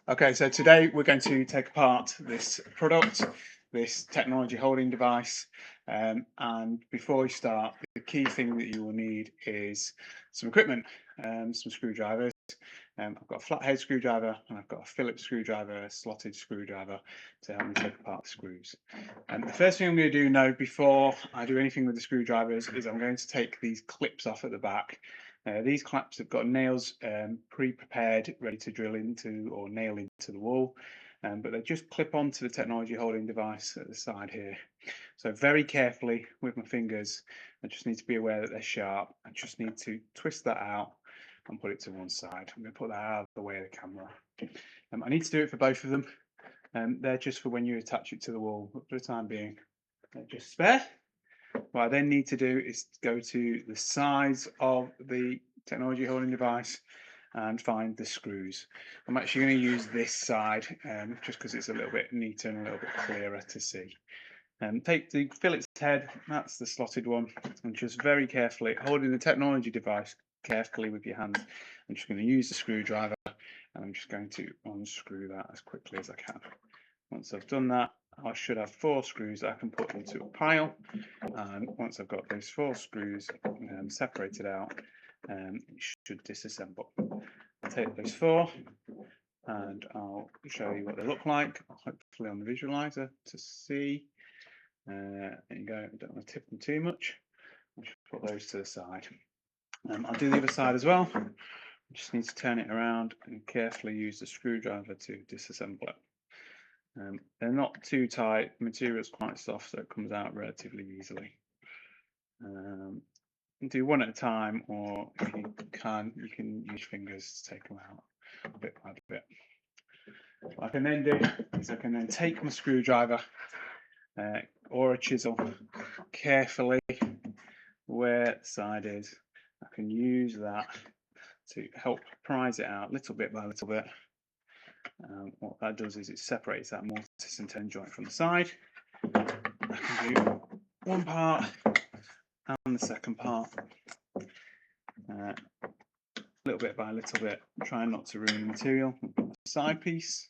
Okay, so today we're going to take apart this product, this technology holding device. And before we start, the key thing that you will need is some equipment, some screwdrivers. I've got a flathead screwdriver and I've got a Phillips screwdriver, a slotted screwdriver to help me take apart the screws. And the first thing I'm going to do now, before I do anything with the screwdrivers, is I'm going to take these clips off at the back. These clamps have got nails pre-prepared, ready to drill into or nail into the wall, but they just clip onto the technology holding device at the side here. So very carefully with my fingers, I just need to be aware that they're sharp. I just need to twist that out and put it to one side. I'm going to put that out of the way of the camera. I need to do it for both of them. They're just for when you attach it to the wall, but for the time being, they're just spare. What I then need to do is go to the sides of the technology holding device and find the screws. I'm actually going to use this side just because it's a little bit neater and a little bit clearer to see. Take the Phillips head, that's the slotted one, and just very carefully, holding the technology device carefully with your hand, I'm just going to use the screwdriver and I'm just going to unscrew that as quickly as I can. Once I've done that, I should have 4 screws that I can put into a pile, and once I've got those 4 screws separated out, it should disassemble. I'll take those 4 and I'll show you what they look like, hopefully on the visualizer to see. There you go, I don't want to tip them too much. I'll just put those to the side. I'll do the other side as well. I just need to turn it around and carefully use the screwdriver to disassemble it. They're not too tight, the material's quite soft, so it comes out relatively easily. Do one at a time, or if you can use fingers to take them out bit by bit. What I can then do is I can then take my screwdriver or a chisel carefully where the side is. I can use that to help prise it out little bit by little bit. What that does is it separates that mortise and tenon joint from the side. I can do one part and the second part, little bit by little bit, trying not to ruin the material. Side piece.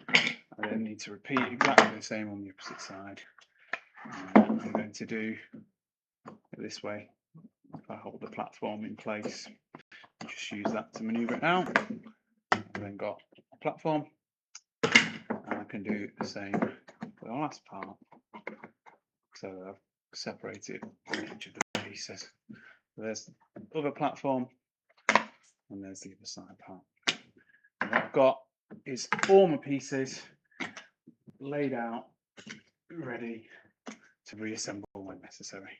I then need to repeat exactly the same on the opposite side. I'm going to do it this way. If I hold the platform in place, just use that to maneuver it out. I've then got a platform, and I can do the same for the last part. So I've separated each of the pieces. So there's the other platform, and there's the other side part. And what I've got is all my pieces laid out, ready to reassemble when necessary.